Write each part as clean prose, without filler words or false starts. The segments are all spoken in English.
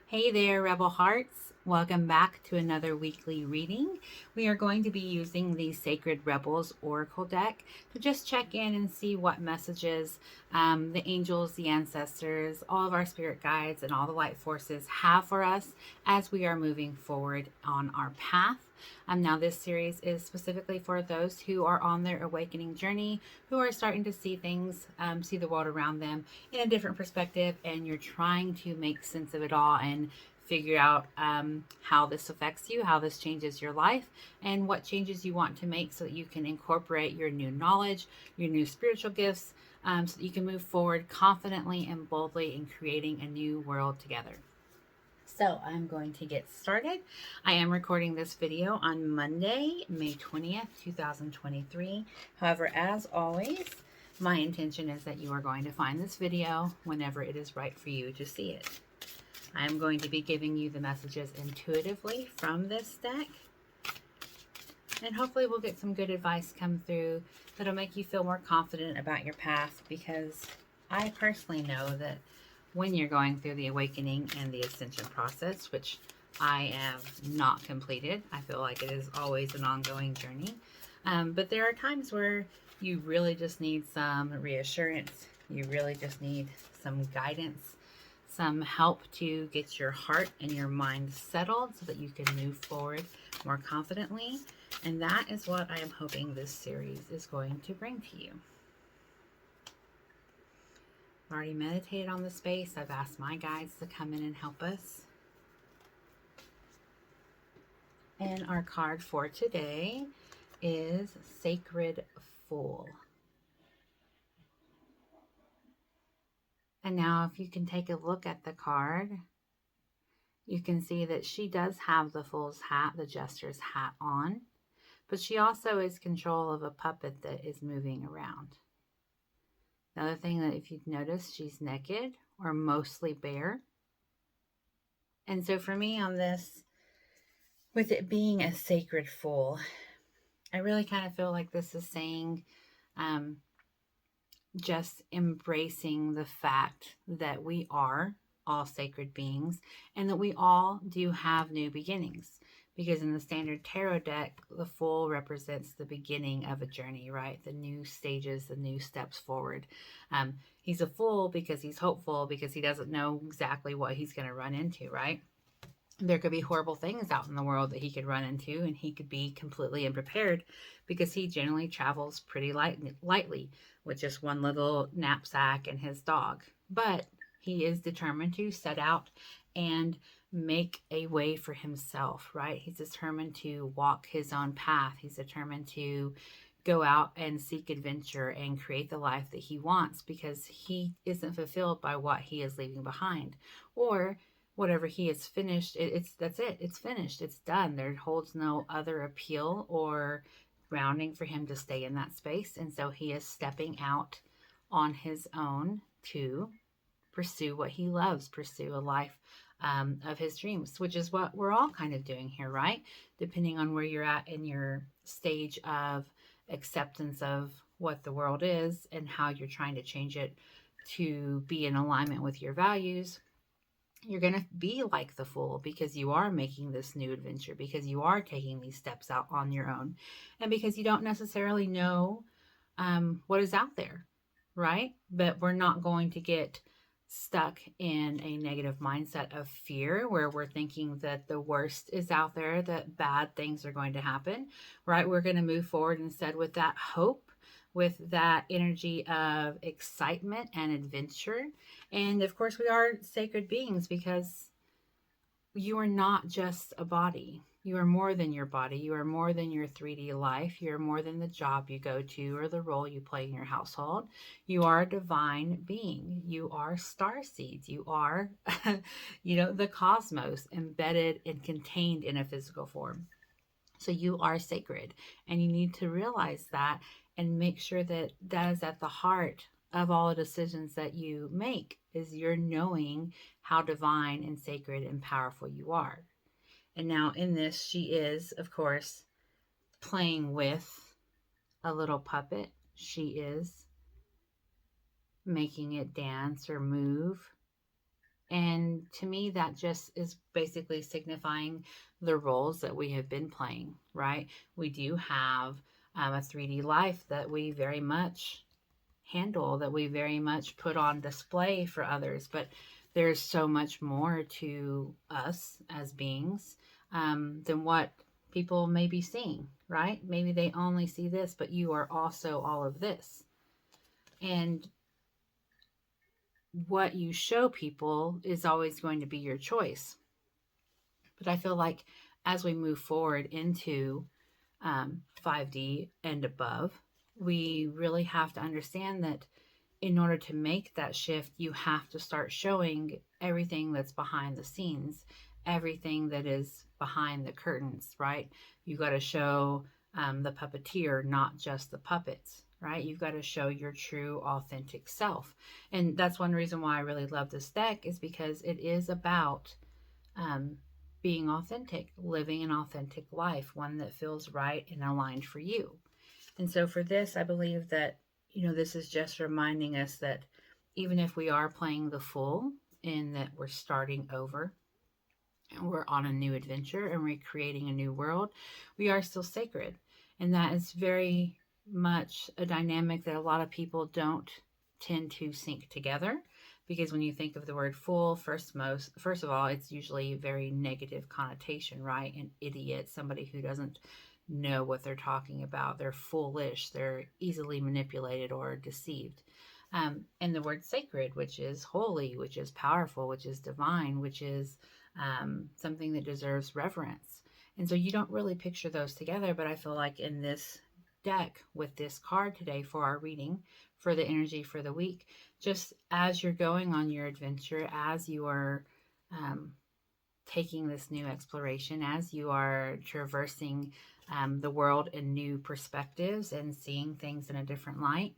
Hey there, Rebel Hearts. Welcome back to another weekly reading. We are going to be using the Sacred Rebels Oracle deck to just check in and see what messages the angels, the ancestors, all of our spirit guides, and all the light forces have for us as we are moving forward on our path. Now, this series is specifically for those who are on their awakening journey, who are starting to see things, see the world around them in a different perspective, and you're trying to make sense of it all and figure out how this affects you, how this changes your life, and what changes you want to make so that you can incorporate your new knowledge, your new spiritual gifts, so that you can move forward confidently and boldly in creating a new world together. So I'm going to get started. I am recording this video on Monday, May 20th, 2023. However, as always, my intention is that you are going to find this video whenever it is right for you to see it. I am going to be giving you the messages intuitively from this deck. And hopefully we'll get some good advice come through that'll make you feel more confident about your path, because I personally know that when you're going through the awakening and the ascension process, which I have not completed, I feel like it is always an ongoing journey. But there are times where you really just need some reassurance. You really just need some guidance, some help to get your heart and your mind settled so that you can move forward more confidently. And that is what I am hoping this series is going to bring to you. I've already meditated on the space. I've asked my guides to come in and help us. And our card for today is Sacred Fool. And now if you can take a look at the card, you can see that she does have the Fool's hat, the Jester's hat on, but she also is control of a puppet that is moving around. Another thing that if you've noticed, she's naked or mostly bare. And so for me on this, with it being a sacred fool, I really kind of feel like this is saying just embracing the fact that we are all sacred beings and that we all do have new beginnings. Because in the standard tarot deck, the fool represents the beginning of a journey, right? The new stages, the new steps forward. He's a fool because he's hopeful, because he doesn't know exactly what he's going to run into, right? There could be horrible things out in the world that he could run into, and he could be completely unprepared because he generally travels pretty lightly with just one little knapsack and his dog. But he is determined to set out and make a way for himself, right? He's determined to walk his own path. He's determined to go out and seek adventure and create the life that he wants, because he isn't fulfilled by what he is leaving behind, or whatever he has finished. That's it. It's finished. It's done. There holds no other appeal or grounding for him to stay in that space. And so he is stepping out on his own to pursue what he loves, pursue a life of his dreams, which is what we're all kind of doing here, right? Depending on where you're at in your stage of acceptance of what the world is and how you're trying to change it to be in alignment with your values, you're going to be like the fool, because you are making this new adventure, because you are taking these steps out on your own, and because you don't necessarily know what is out there, right? But we're not going to get stuck in a negative mindset of fear where we're thinking that the worst is out there, that bad things are going to happen, right? We're going to move forward instead with that hope, with that energy of excitement and adventure. And of course, we are sacred beings because you are not just a body. You are more than your body. You are more than your 3D life. You're more than the job you go to or the role you play in your household. You are a divine being. You are star seeds. You are, the cosmos embedded and contained in a physical form. So you are sacred, and you need to realize that and make sure that that is at the heart of all the decisions that you make, is you're knowing how divine and sacred and powerful you are. And now in this, she is, of course, playing with a little puppet. She is making it dance or move. And to me, that just is basically signifying the roles that we have been playing, right? We do have a 3D life that we very much handle, that we very much put on display for others, but there's so much more to us as beings than what people may be seeing, right? Maybe they only see this, but you are also all of this. And what you show people is always going to be your choice. But I feel like as we move forward into 5D and above, we really have to understand that in order to make that shift, you have to start showing everything that's behind the scenes, everything that is behind the curtains, right? You got to show the puppeteer, not just the puppets, right? You've got to show your true, authentic self. And that's one reason why I really love this deck, is because it is about um, being authentic, living an authentic life, one that feels right and aligned for you. And so for this, I believe that, this is just reminding us that even if we are playing the fool, in that we're starting over and we're on a new adventure and we're creating a new world, we are still sacred. And that is very much a dynamic that a lot of people don't tend to sync together, because when you think of the word fool, first of all, it's usually a very negative connotation, right? An idiot, somebody who doesn't know what they're talking about. They're foolish, they're easily manipulated or deceived. And the word sacred, which is holy, which is powerful, which is divine, which is something that deserves reverence. And so you don't really picture those together, but I feel like in this deck with this card today for our reading, for the energy for the week, just as you're going on your adventure, as you are taking this new exploration, as you are traversing the world in new perspectives and seeing things in a different light,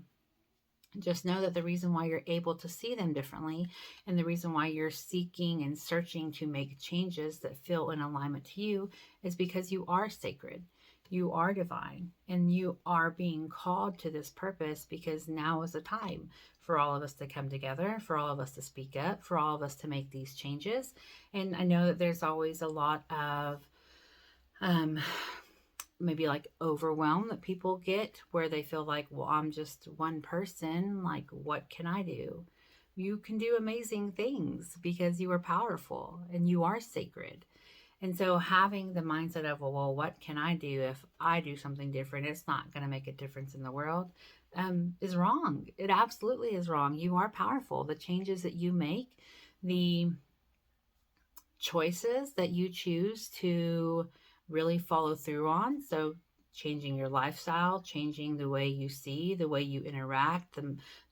just know that the reason why you're able to see them differently, and the reason why you're seeking and searching to make changes that feel in alignment to you, is because you are sacred, you are divine, and you are being called to this purpose, because now is the time for all of us to come together, for all of us to speak up, for all of us to make these changes. And I know that there's always a lot of um, maybe like overwhelm that people get, where they feel like, well, I'm just one person, like what can I do? You can do amazing things because you are powerful and you are sacred. And so having the mindset of, well, what can I do? If I do something different, it's not going to make a difference in the world, is wrong. It absolutely is wrong. You are powerful. The changes that you make, the choices that you choose to really follow through on. So, changing your lifestyle, changing the way you see, the way you interact,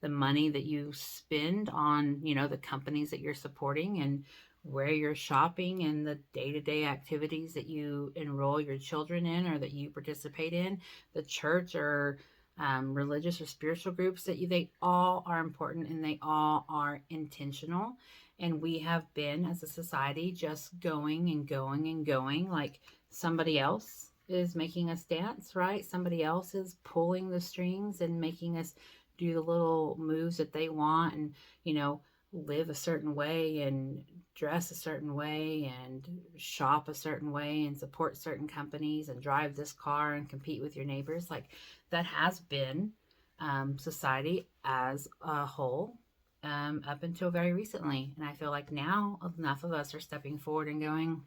the money that you spend on, the companies that you're supporting, and where you're shopping, and the day-to-day activities that you enroll your children in or that you participate in, the church or religious or spiritual groups they all are important, and they all are intentional. And we have been, as a society, just going and going and going, like somebody else is making us dance, right? Somebody else is pulling the strings and making us do the little moves that they want, and, live a certain way and dress a certain way and shop a certain way and support certain companies and drive this car and compete with your neighbors. Like, that has been society as a whole up until very recently. And I feel like now enough of us are stepping forward and going,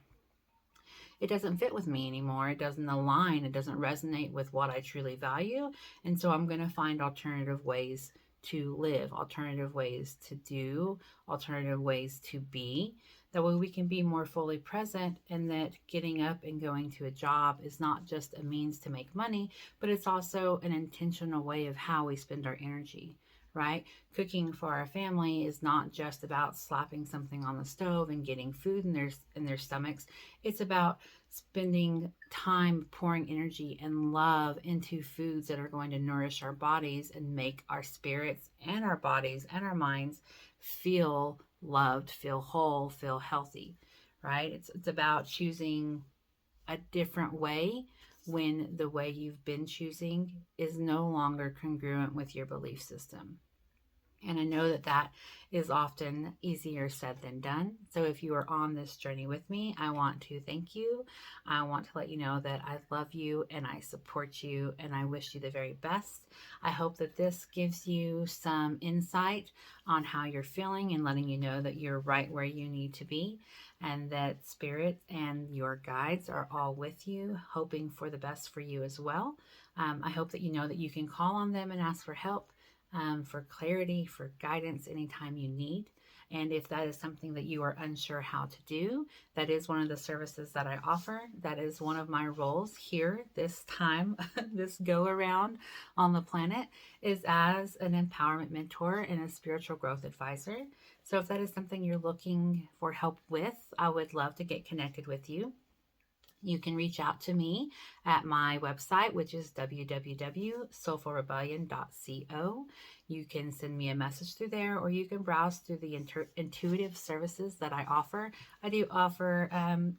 it doesn't fit with me anymore. It doesn't align. It doesn't resonate with what I truly value. And so I'm going to find alternative ways to live, alternative ways to do, alternative ways to be. That way we can be more fully present, and that getting up and going to a job is not just a means to make money, but it's also an intentional way of how we spend our energy. Right? Cooking for our family is not just about slapping something on the stove and getting food in their stomachs. It's about spending time pouring energy and love into foods that are going to nourish our bodies and make our spirits and our bodies and our minds feel loved, feel whole, feel healthy. Right? It's about choosing a different way when the way you've been choosing is no longer congruent with your belief system. And I know that that is often easier said than done. So if you are on this journey with me, I want to thank you. I want to let you know that I love you and I support you and I wish you the very best. I hope that this gives you some insight on how you're feeling and letting you know that you're right where you need to be and that spirit and your guides are all with you, hoping for the best for you as well. I hope that you know that you can call on them and ask for help, for clarity, for guidance anytime you need. And if that is something that you are unsure how to do, that is one of the services that I offer. That is one of my roles here this time, this go around on the planet, is as an empowerment mentor and a spiritual growth advisor. So if that is something you're looking for help with, I would love to get connected with you. You can reach out to me at my website, which is www.soulfulrebellion.co. You can send me a message through there, or you can browse through the intuitive services that I offer. I do offer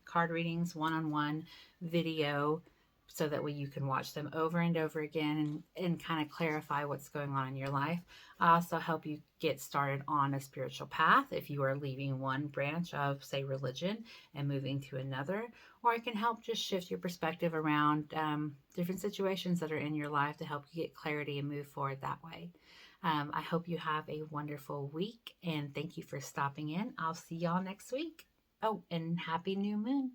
card readings, one-on-one video, so that way you can watch them over and over again and kind of clarify what's going on in your life. I also help you get started on a spiritual path if you are leaving one branch of, say, religion and moving to another, or I can help just shift your perspective around different situations that are in your life to help you get clarity and move forward that way. I hope you have a wonderful week and thank you for stopping in. I'll see y'all next week. Oh, and happy new moon.